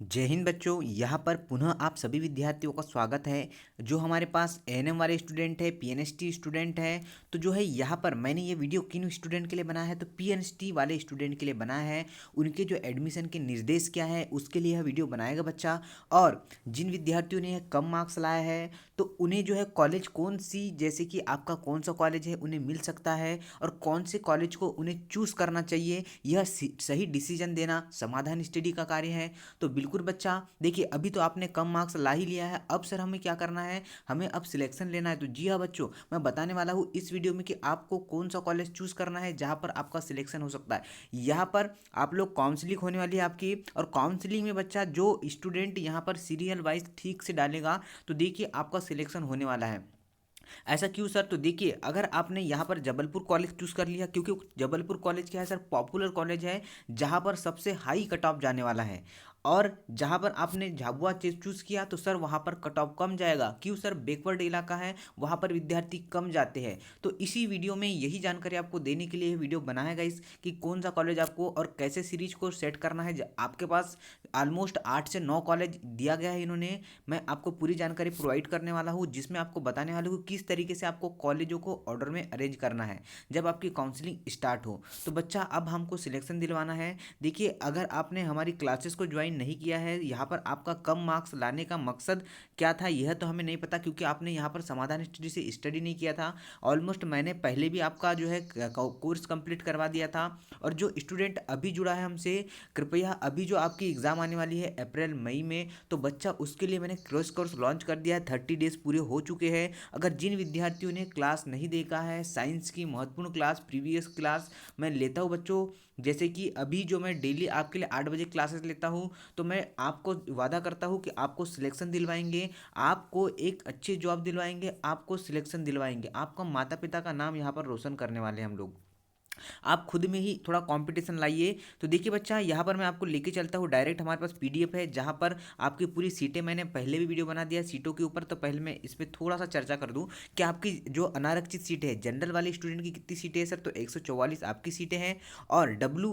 जय हिंद बच्चों। यहाँ पर पुनः आप सभी विद्यार्थियों का स्वागत है। जो हमारे पास एएनएम वाले स्टूडेंट है, पीएनएसटी स्टूडेंट है, तो जो है यहाँ पर मैंने ये वीडियो किन स्टूडेंट के लिए बनाया है, तो पीएनएसटी वाले स्टूडेंट के लिए बनाया है। उनके जो एडमिशन के निर्देश क्या है उसके लिए यह वीडियो बनाएगा बच्चा। और जिन विद्यार्थियों ने कम मार्क्स लाया है तो उन्हें जो है कॉलेज कौन सी, जैसे कि आपका कौन सा कॉलेज है उन्हें मिल सकता है और कौन से कॉलेज को उन्हें चूज़ करना चाहिए, यह सही डिसीजन देना समाधान स्टडी का कार्य है। तो बिल्कुल बच्चा देखिए, अभी तो आपने कम मार्क्स ला ही लिया है, अब सर हमें क्या करना है, हमें अब सिलेक्शन लेना है। तो जी हाँ बच्चों, मैं बताने वाला हूँ इस वीडियो में कि आपको कौन सा कॉलेज चूज़ करना है जहाँ पर आपका सिलेक्शन हो सकता है। यहाँ पर आप लोग काउंसलिंग होने वाली है आपकी, और काउंसलिंग में बच्चा जो स्टूडेंट यहाँ पर सीरियल वाइज ठीक से डालेगा तो देखिए आपका सिलेक्शन होने वाला है। ऐसा क्यों सर? तो देखिए, अगर आपने यहाँ पर जबलपुर कॉलेज चूज़ कर लिया, क्योंकि जबलपुर कॉलेज क्या है सर, पॉपुलर कॉलेज है जहाँ पर सबसे हाई कट ऑफ जाने वाला है। और जहाँ पर आपने झाबुआ चूज़ किया तो सर वहाँ पर कट ऑफ कम जाएगा। क्यों सर? बैकवर्ड इलाका है, वहाँ पर विद्यार्थी कम जाते हैं। तो इसी वीडियो में यही जानकारी आपको देने के लिए ये वीडियो बनाया गया कि कौन सा कॉलेज आपको और कैसे सीरीज को सेट करना है। आपके पास ऑलमोस्ट 8 से 9 कॉलेज दिया गया है इन्होंने। मैं आपको पूरी जानकारी प्रोवाइड करने वाला हूँ, जिसमें आपको बताने वाला हूँ किस तरीके से आपको कॉलेजों को ऑर्डर में अरेंज करना है जब आपकी काउंसलिंग स्टार्ट हो। तो बच्चा अब हमको सिलेक्शन दिलवाना है। देखिए, अगर आपने हमारी क्लासेस को ज्वाइन नहीं किया है, यहाँ पर आपका कम मार्क्स लाने का मकसद क्या था यह तो हमें नहीं पता, क्योंकि आपने यहाँ पर समाधान स्टडी से स्टडी नहीं किया था। ऑलमोस्ट मैंने पहले भी आपका जो है कोर्स कंप्लीट करवा दिया था। और जो स्टूडेंट अभी जुड़ा है हमसे, कृपया अभी जो आपकी एग्ज़ाम आने वाली है अप्रैल मई में, तो बच्चा उसके लिए मैंने क्रैश कोर्स लॉन्च कर दिया है। 30 डेज पूरे हो चुके हैं। अगर जिन विद्यार्थियों ने क्लास नहीं देखा है, साइंस की महत्वपूर्ण क्लास, प्रीवियस क्लास मैं लेता हूँ बच्चों, जैसे कि अभी जो मैं डेली आपके लिए 8 बजे क्लासेस लेता हूँ, तो मैं आपको वादा करता हूँ कि आपको सिलेक्शन दिलवाएंगे, आपको एक अच्छी जॉब दिलवाएंगे, आपको सिलेक्शन दिलवाएंगे, आपका माता पिता का नाम यहाँ पर रोशन करने वाले हैं हम लोग। आप खुद में ही थोड़ा कंपटीशन लाइए। तो देखिए बच्चा, यहाँ पर मैं आपको लेके चलता हूँ डायरेक्ट। हमारे पास पीडीएफ है जहाँ पर आपकी पूरी सीटें, मैंने पहले भी वीडियो बना दिया है सीटों के ऊपर, तो पहले मैं इस पर थोड़ा सा चर्चा कर दूँ कि आपकी जो अनारक्षित सीटें हैं, जनरल वाले स्टूडेंट की कितनी सीटें हैं सर, तो 144 आपकी सीटें हैं। और डब्ल्यू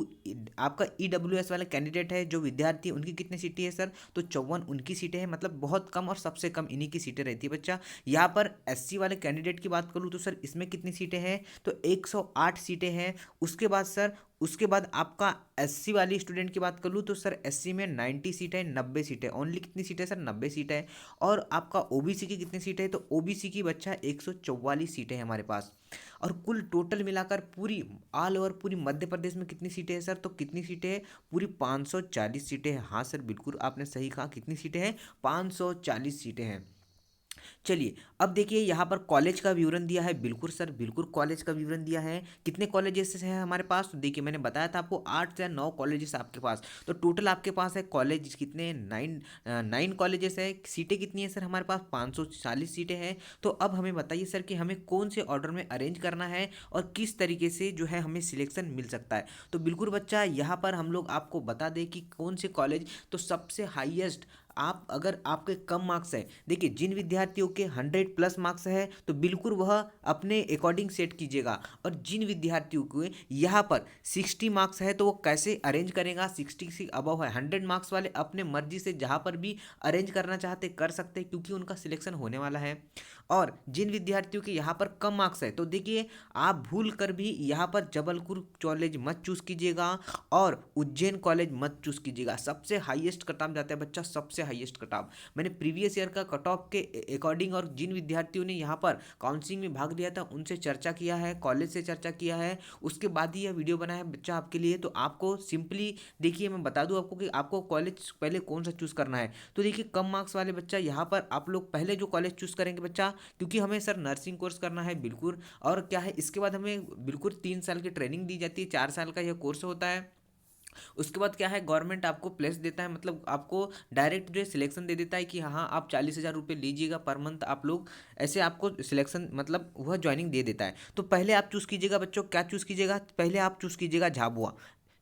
आपका ईडब्ल्यूएस वाला कैंडिडेट है जो विद्यार्थी, उनकी कितनी सीटें हैं सर, तो 54 उनकी सीटें हैं। मतलब बहुत कम और सबसे कम इन्हीं की सीटें रहती है बच्चा। यहाँ पर एससी वाले कैंडिडेट की बात करूँ तो सर इसमें कितनी सीटें हैं, तो 108 सीटें हैं। उसके बाद सर, उसके बाद आपका एससी वाली स्टूडेंट की बात कर लूँ तो सर एससी में 90 सीट है, 90 सीट है। ओनली कितनी सीट है सर, 90 सीट है। और आपका ओबीसी की कितनी सीट है, तो ओबीसी की बच्चा 144 सीटें हैं हमारे पास। और कुल टोटल मिलाकर पूरी ऑल ओवर पूरी मध्य प्रदेश में कितनी सीटें हैं सर, तो कितनी सीटें हैं, पूरी 540 सीटें हैं। हाँ सर, बिल्कुल आपने सही कहा, कितनी सीटें हैं, 540 सीटें हैं। चलिए, अब देखिए यहाँ पर कॉलेज का विवरण दिया है। बिल्कुल सर, बिल्कुल कॉलेज का विवरण दिया है। कितने कॉलेजेस हैं हमारे पास, तो देखिए मैंने बताया था आपको 8 से 9 कॉलेजेस आपके पास। तो टोटल आपके पास है कॉलेज कितने, 9 कॉलेजेस है। सीटें कितनी है सर, हमारे पास 540 सीटें हैं। तो अब हमें बताइए सर कि हमें कौन से ऑर्डर में अरेंज करना है और किस तरीके से जो है हमें सिलेक्शन मिल सकता है। तो बिल्कुल बच्चा, यहाँ पर हम लोग आपको बता दें कि कौन से कॉलेज, तो सबसे हाईएस्ट, आप अगर आपके कम मार्क्स है, देखिए जिन विद्यार्थियों के 100+ मार्क्स है तो बिल्कुल वह अपने अकॉर्डिंग सेट कीजिएगा। और जिन विद्यार्थियों के यहाँ पर 60 मार्क्स है तो वो कैसे अरेंज करेगा, 60 से अबव है, 100 मार्क्स वाले अपने मर्जी से जहाँ पर भी अरेंज करना चाहते कर सकते हैं, क्योंकि उनका सिलेक्शन होने वाला है। और जिन विद्यार्थियों के यहाँ पर कम मार्क्स है, तो देखिए आप भूल कर भी यहाँ पर जबलपुर कॉलेज मत चूज़ कीजिएगा और उज्जैन कॉलेज मत चूज़ कीजिएगा। सबसे हाईएस्ट कट ऑफ जाता है बच्चा, सबसे हाईएस्ट कट ऑफ मैंने प्रीवियस ईयर का कट ऑफ के अकॉर्डिंग, और जिन विद्यार्थियों ने यहाँ पर काउंसलिंग में भाग लिया था उनसे चर्चा किया है, कॉलेज से चर्चा किया है, उसके बाद ही यह वीडियो बना है बच्चा आपके लिए। तो आपको सिंपली देखिए, मैं बता दूं आपको कि आपको कॉलेज पहले कौन सा चूज़ करना है। तो देखिए, कम मार्क्स वाले बच्चा, यहाँ पर आप लोग पहले जो कॉलेज चूज़ करेंगे बच्चा, क्योंकि हमें सर नर्सिंग कोर्स करना है बिल्कुल। और क्या है, इसके बाद हमें बिल्कुल 3 साल की ट्रेनिंग दी जाती है, 4 साल का यह कोर्स होता है। उसके बाद क्या है, गवर्नमेंट आपको प्लेस देता है, मतलब आपको डायरेक्ट जो सिलेक्शन दे देता है कि हाँ आप 40,000 रुपये लीजिएगा पर मंथ आप लोग, ऐसे आपको सिलेक्शन मतलब वह ज्वाइनिंग दे देता है। तो पहले आप चूज़ कीजिएगा बच्चों, क्या चूज़ कीजिएगा, पहले आप चूज़ कीजिएगा झाबुआ।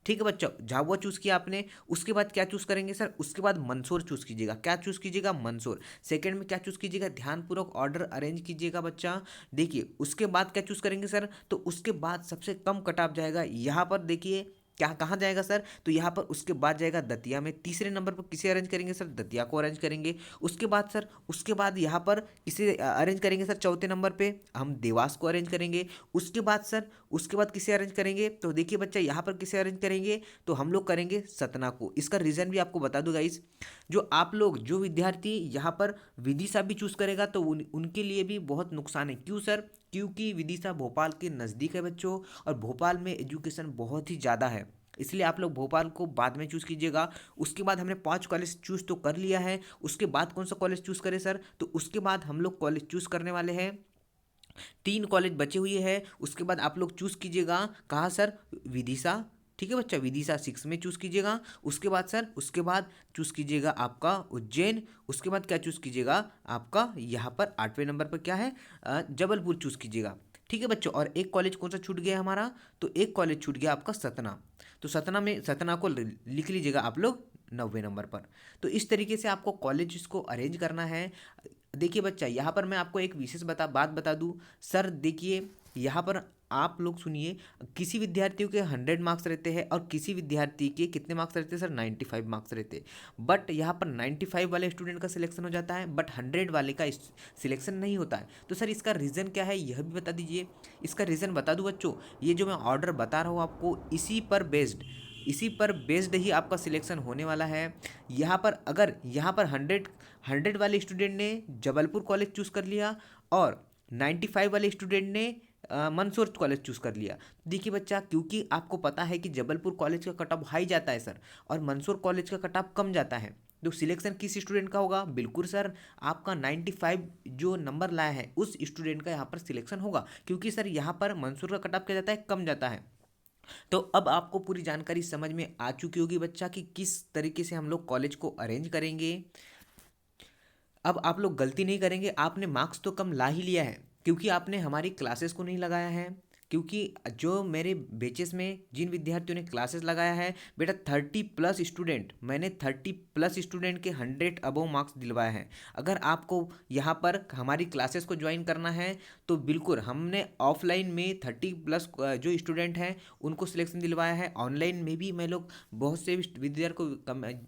ठीक है बच्चों, झाबुआ चूज़ किया आपने। उसके बाद क्या चूज़ करेंगे सर, उसके बाद मंदसौर चूज़ कीजिएगा। क्या चूज़ कीजिएगा, मंदसौर। सेकंड में क्या चूज़ कीजिएगा, ध्यानपूर्वक ऑर्डर अरेंज कीजिएगा बच्चा। देखिए उसके बाद क्या चूज़ करेंगे सर, तो उसके बाद सबसे कम कट ऑफ जाएगा यहाँ पर, देखिए क्या कहाँ जाएगा सर, तो यहाँ पर उसके बाद जाएगा दतिया में। तीसरे नंबर पर किसे अरेंज करेंगे सर, दतिया को अरेंज करेंगे। उसके बाद सर, उसके बाद यहाँ पर किसे अरेंज करेंगे सर, चौथे नंबर पे हम देवास को अरेंज करेंगे। उसके बाद सर, उसके बाद किसे अरेंज करेंगे, तो देखिए बच्चा यहाँ पर किसे अरेंज करेंगे, तो हम लोग करेंगे सतना को। इसका रीज़न भी आपको बता दूँ गाइस, जो आप लोग जो विद्यार्थी यहाँ पर विदिशा भी चूज़ करेगा तो उनके लिए भी बहुत नुकसान है। क्यों सर, क्योंकि विदिशा भोपाल के नज़दीक है बच्चों, और भोपाल में एजुकेशन बहुत ही ज़्यादा है, इसलिए आप लोग भोपाल को बाद में चूज़ कीजिएगा। उसके बाद हमने 5 कॉलेज चूज़ तो कर लिया है, उसके बाद कौन सा कॉलेज चूज़ करें सर, तो उसके बाद हम लोग कॉलेज चूज़ करने वाले हैं। 3 कॉलेज बचे हुए हैं, उसके बाद आप लोग चूज़ कीजिएगा कहाँ सर, विदिशा। ठीक है बच्चा, विदिशा 6 में चूज़ कीजिएगा। उसके बाद सर, उसके बाद चूज़ कीजिएगा आपका उज्जैन। उसके बाद क्या चूज़ कीजिएगा, आपका यहाँ पर 8वें नंबर पर क्या है, जबलपुर चूज़ कीजिएगा। ठीक है बच्चों, और एक कॉलेज कौन सा छूट गया हमारा, तो एक कॉलेज छूट गया आपका सतना। तो सतना में, सतना को लिख लीजिएगा आप लोग 9वें नंबर पर। तो इस तरीके से आपको कॉलेज को अरेंज करना है। देखिए बच्चा, यहाँ पर मैं आपको एक विशेष बात बता दूँ सर। देखिए यहाँ पर आप लोग सुनिए, किसी विद्यार्थियों के 100 मार्क्स रहते हैं और किसी विद्यार्थी के कितने मार्क्स रहते हैं सर, 95 मार्क्स रहते हैं। बट यहाँ पर 95 वाले स्टूडेंट का सिलेक्शन हो जाता है, बट 100 वाले का सिलेक्शन नहीं होता है। तो सर इसका रीज़न क्या है, यह भी बता दीजिए। इसका रीज़न बता दूँ बच्चों, ये जो मैं ऑर्डर बता रहा हूँ आपको, इसी पर बेस्ड ही आपका सिलेक्शन होने वाला है। यहाँ पर अगर यहाँ पर 100 वाले स्टूडेंट ने जबलपुर कॉलेज चूज़ कर लिया और 95 वाले स्टूडेंट ने मंदसौर कॉलेज चूज़ कर लिया। देखिए बच्चा, क्योंकि आपको पता है कि जबलपुर कॉलेज का कट ऑफ हाई जाता है सर, और मंदसौर कॉलेज का कट ऑफ कम जाता है, तो सिलेक्शन किस स्टूडेंट का होगा, बिल्कुल सर आपका 95 जो नंबर लाया है उस स्टूडेंट का यहाँ पर सिलेक्शन होगा, क्योंकि सर यहाँ पर मंदसौर का कट ऑफ क्या जाता है, कम जाता है। तो अब आपको पूरी जानकारी समझ में आ चुकी होगी बच्चा कि किस तरीके से हम लोग कॉलेज को अरेंज करेंगे। अब आप लोग गलती नहीं करेंगे, आपने मार्क्स तो कम ला ही लिया है क्योंकि आपने हमारी क्लासेस को नहीं लगाया है। क्योंकि जो मेरे बेचेस में जिन विद्यार्थियों ने क्लासेस लगाया है बेटा, 30+ स्टूडेंट, मैंने 30+ स्टूडेंट के 100 अबव मार्क्स दिलवाए हैं। अगर आपको यहाँ पर हमारी क्लासेस को ज्वाइन करना है तो बिल्कुल, हमने ऑफलाइन में 30+ जो स्टूडेंट हैं उनको सिलेक्शन दिलवाया है, ऑनलाइन में भी मैं लोग बहुत से विद्यार्थी को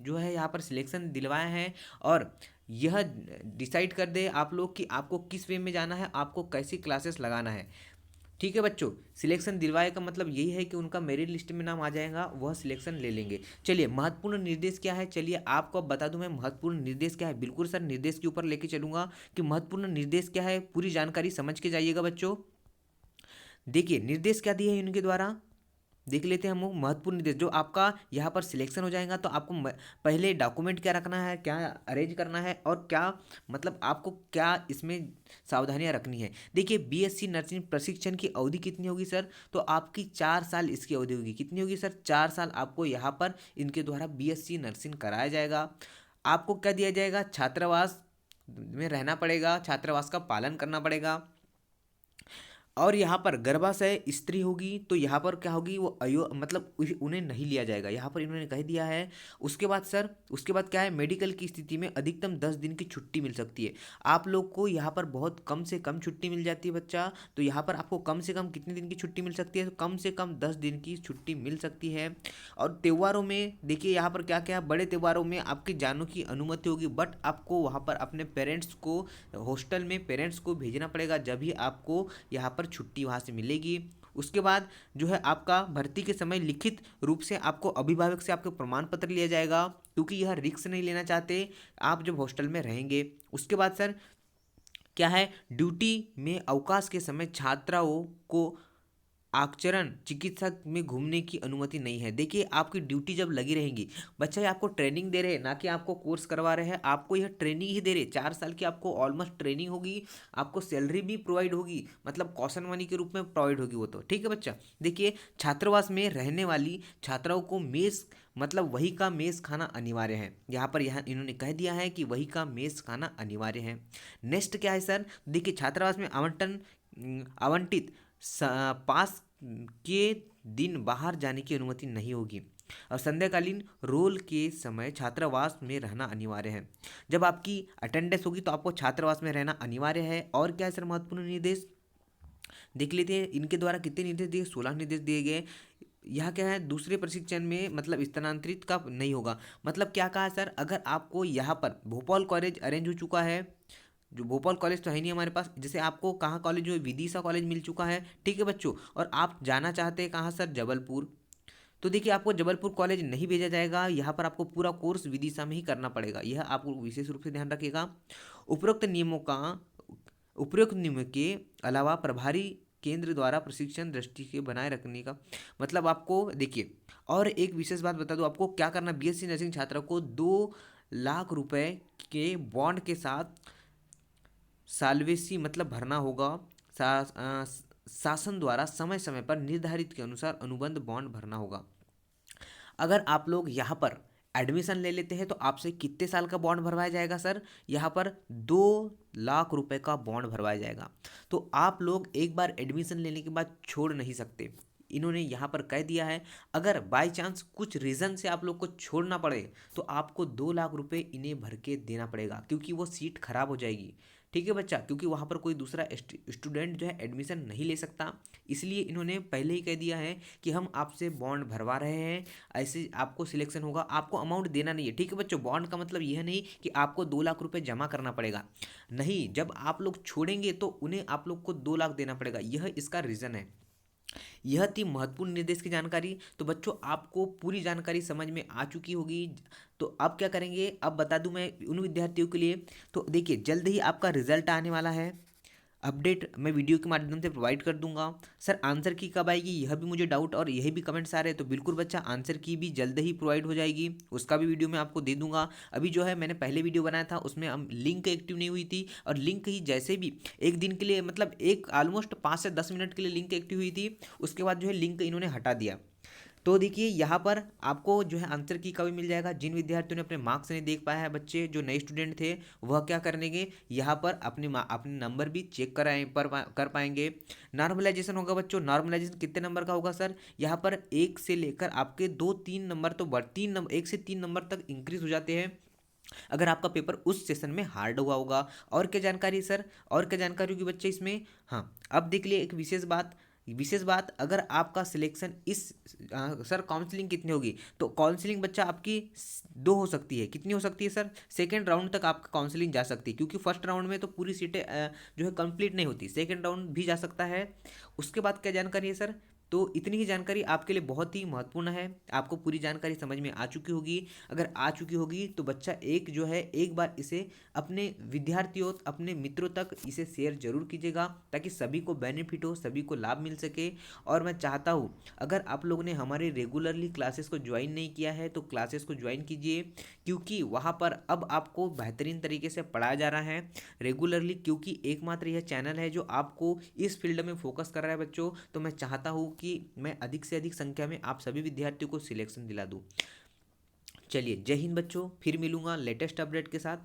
जो है यहाँ पर सिलेक्शन दिलवाए हैं। और यह डिसाइड कर दे आप लोग कि आपको किस वे में जाना है, आपको कैसी क्लासेस लगाना है। ठीक है बच्चों, सिलेक्शन दिलवाए का मतलब यही है कि उनका मेरिट लिस्ट में नाम आ जाएगा, वह सिलेक्शन ले लेंगे। चलिए, महत्वपूर्ण निर्देश क्या है, चलिए आपको अब बता दूं मैं महत्वपूर्ण निर्देश क्या है। बिल्कुल सर, निर्देश के ऊपर लेके चलूंगा कि महत्वपूर्ण निर्देश क्या है, पूरी जानकारी समझ के जाइएगा बच्चों। देखिए निर्देश क्या दिए हैं इनके द्वारा, देख लेते हैं हम लोग। महत्वपूर्ण निर्देश, जो आपका यहाँ पर सिलेक्शन हो जाएगा तो आपको पहले डॉक्यूमेंट क्या रखना है, क्या अरेंज करना है, और क्या मतलब आपको क्या इसमें सावधानियां रखनी है। देखिए, बीएससी नर्सिंग प्रशिक्षण की अवधि कितनी होगी सर, तो आपकी 4 साल इसकी अवधि होगी। कितनी होगी सर, 4 साल आपको यहाँ पर इनके द्वारा बीएससी नर्सिंग कराया जाएगा। आपको क्या दिया जाएगा, छात्रावास में रहना पड़ेगा, छात्रावास का पालन करना पड़ेगा। और यहाँ पर गर्भाशय स्त्री होगी तो यहाँ पर क्या होगी, वो मतलब उन्हें नहीं लिया जाएगा, यहाँ पर इन्होंने कह दिया है। उसके बाद सर, उसके बाद क्या है, मेडिकल की स्थिति में अधिकतम 10 दिन की छुट्टी मिल सकती है। आप लोग को यहाँ पर बहुत कम से कम छुट्टी मिल जाती है बच्चा, तो यहाँ पर आपको कम से कम कितने दिन की छुट्टी मिल सकती है, तो कम से कम 10 दिन की छुट्टी मिल सकती है। और त्योहारों में देखिए यहाँ पर क्या क्या, बड़े त्योहारों में आपके जाने की अनुमति होगी, बट आपको वहाँ पर अपने पेरेंट्स को, हॉस्टल में पेरेंट्स को भेजना पड़ेगा, जब ही आपको यहाँ पर छुट्टी वहाँ से मिलेगी। उसके बाद जो है आपका भर्ती के समय लिखित रूप से आपको अभिभावक से आपका प्रमाण पत्र लिया जाएगा, क्योंकि यह रिस्क नहीं लेना चाहते आप जब हॉस्टल में रहेंगे। उसके बाद सर क्या है, ड्यूटी में अवकाश के समय छात्राओं को आचरण चिकित्सक में घूमने की अनुमति नहीं है। देखिए, आपकी ड्यूटी जब लगी रहेंगी, बच्चा ये आपको ट्रेनिंग दे रहे हैं, ना कि आपको कोर्स करवा रहे हैं, आपको यह ट्रेनिंग ही दे रहे हैं। 4 साल की आपको ऑलमोस्ट ट्रेनिंग होगी, आपको सैलरी भी प्रोवाइड होगी, मतलब कौशन मनी के रूप में प्रोवाइड होगी वो तो। ठीक है बच्चा, देखिए छात्रावास में रहने वाली छात्राओं को मेस, मतलब वही का मेस खाना अनिवार्य है। यहाँ इन्होंने कह दिया है कि वही का मेस खाना अनिवार्य है। नेक्स्ट क्या है सर, देखिए छात्रावास में आवंटित पास के दिन बाहर जाने की अनुमति नहीं होगी, और संध्याकालीन रोल के समय छात्रावास में रहना अनिवार्य है। जब आपकी अटेंडेंस होगी तो आपको छात्रावास में रहना अनिवार्य है। और क्या है सर महत्वपूर्ण निर्देश, देख लेते हैं इनके द्वारा कितने निर्देश दिए, 16 निर्देश दिए गए। यह क्या है, दूसरे प्रशिक्षण में मतलब स्थानांतरित का नहीं होगा। मतलब क्या कहा सर, अगर आपको यहाँ पर भोपाल कॉलेज अरेंज हो चुका है, जो भोपाल कॉलेज तो है नहीं हमारे पास, जैसे आपको कहाँ कॉलेज जो विदिशा कॉलेज मिल चुका है, ठीक है बच्चों, और आप जाना चाहते हैं कहाँ सर, जबलपुर, तो देखिए आपको जबलपुर कॉलेज नहीं भेजा जाएगा, यहाँ पर आपको पूरा कोर्स विदिशा में ही करना पड़ेगा, यह आपको विशेष रूप से ध्यान रखिएगा। उपरोक्त नियमों का उपरोक्त नियम के अलावा प्रभारी केंद्र द्वारा प्रशिक्षण दृष्टि के बनाए रखने का, मतलब आपको देखिए, और एक विशेष बात बता दूं आपको क्या करना, बीएससी नर्सिंग छात्रों को 2 लाख रुपए के बॉन्ड के साथ साल्वेसी मतलब भरना होगा। शासन द्वारा समय समय पर निर्धारित के अनुसार अनुबंध बॉन्ड भरना होगा। अगर आप लोग यहाँ पर एडमिशन ले लेते हैं तो आपसे कितने साल का बॉन्ड भरवाया जाएगा सर, यहाँ पर 2 लाख रुपए का बॉन्ड भरवाया जाएगा। तो आप लोग एक बार एडमिशन लेने के बाद छोड़ नहीं सकते, इन्होंने यहाँ पर कह दिया है, अगर बाय चांस कुछ रीज़न से आप लोग को छोड़ना पड़े तो आपको 2 लाख रुपए इन्हें भर के देना पड़ेगा, क्योंकि वो सीट खराब हो जाएगी, ठीक है बच्चा, क्योंकि वहाँ पर कोई दूसरा स्टूडेंट जो है एडमिशन नहीं ले सकता, इसलिए इन्होंने पहले ही कह दिया है कि हम आपसे बॉन्ड भरवा रहे हैं, ऐसे आपको सिलेक्शन होगा, आपको अमाउंट देना नहीं है, ठीक है बच्चों। बॉन्ड का मतलब यह नहीं कि आपको 2 लाख रुपए जमा करना पड़ेगा, नहीं, जब आप लोग छोड़ेंगे तो उन्हें आप लोग को 2 लाख देना पड़ेगा, यह इसका रीज़न है। यह थी महत्वपूर्ण निर्देश की जानकारी। तो बच्चों आपको पूरी जानकारी समझ में आ चुकी होगी। तो अब क्या करेंगे, अब बता दूं मैं उन विद्यार्थियों के लिए, तो देखिए जल्द ही आपका रिजल्ट आने वाला है, अपडेट मैं वीडियो के माध्यम से प्रोवाइड कर दूंगा। सर आंसर की कब आएगी, यह भी मुझे डाउट और यही भी कमेंट्स आ रहे हैं, तो बिल्कुल बच्चा आंसर की भी जल्द ही प्रोवाइड हो जाएगी, उसका भी वीडियो मैं आपको दे दूंगा। अभी जो है मैंने पहले वीडियो बनाया था उसमें हम लिंक एक्टिव नहीं हुई थी, और लिंक ही जैसे भी एक दिन के लिए मतलब एक ऑलमोस्ट 5 से 10 मिनट के लिए लिंक एक्टिव हुई थी, उसके बाद जो है लिंक इन्होंने हटा दिया। तो देखिए यहाँ पर आपको जो है आंसर की कभी मिल जाएगा। जिन विद्यार्थियों ने अपने मार्क्स नहीं देख पाया है, बच्चे जो नए स्टूडेंट थे, वह क्या करेंगे, यहाँ पर अपने नंबर भी चेक कर पाएंगे। नॉर्मलाइजेशन होगा बच्चों, नॉर्मलाइजेशन कितने नंबर का होगा सर, यहाँ पर 1 से लेकर आपके 2-3 नंबर तो 3 नंबर 1 से 3 नंबर तक इंक्रीज हो जाते हैं अगर आपका पेपर उस सेशन में हार्ड हुआ होगा। और क्या जानकारी सर, और क्या जानकारी होगी बच्चे इसमें, हाँ अब देख लिए एक विशेष बात, अगर आपका सिलेक्शन सर काउंसलिंग कितनी होगी, तो काउंसलिंग बच्चा आपकी 2 हो सकती है, कितनी हो सकती है सर, सेकेंड राउंड तक आपका काउंसलिंग जा सकती है, क्योंकि फर्स्ट राउंड में तो पूरी सीटें जो है कंप्लीट नहीं होती, सेकेंड राउंड भी जा सकता है। उसके बाद क्या जानकारी है सर, तो इतनी ही जानकारी आपके लिए बहुत ही महत्वपूर्ण है, आपको पूरी जानकारी समझ में आ चुकी होगी। अगर आ चुकी होगी तो बच्चा एक जो है एक बार इसे अपने विद्यार्थियों अपने मित्रों तक इसे शेयर जरूर कीजिएगा, ताकि सभी को बेनिफिट हो, सभी को लाभ मिल सके। और मैं चाहता हूँ अगर आप लोगों ने हमारे रेगुलरली क्लासेस को ज्वाइन नहीं किया है तो क्लासेस को ज्वाइन कीजिए, क्योंकि वहाँ पर अब आपको बेहतरीन तरीके से पढ़ाया जा रहा है रेगुलरली, क्योंकि एकमात्र यह चैनल है जो आपको इस फील्ड में फोकस कर रहा है बच्चों। तो मैं चाहता हूँ कि मैं अधिक से अधिक संख्या में आप सभी विद्यार्थियों को सिलेक्शन दिला दूँ। चलिए जय हिंद बच्चों, फिर मिलूंगा लेटेस्ट अपडेट के साथ।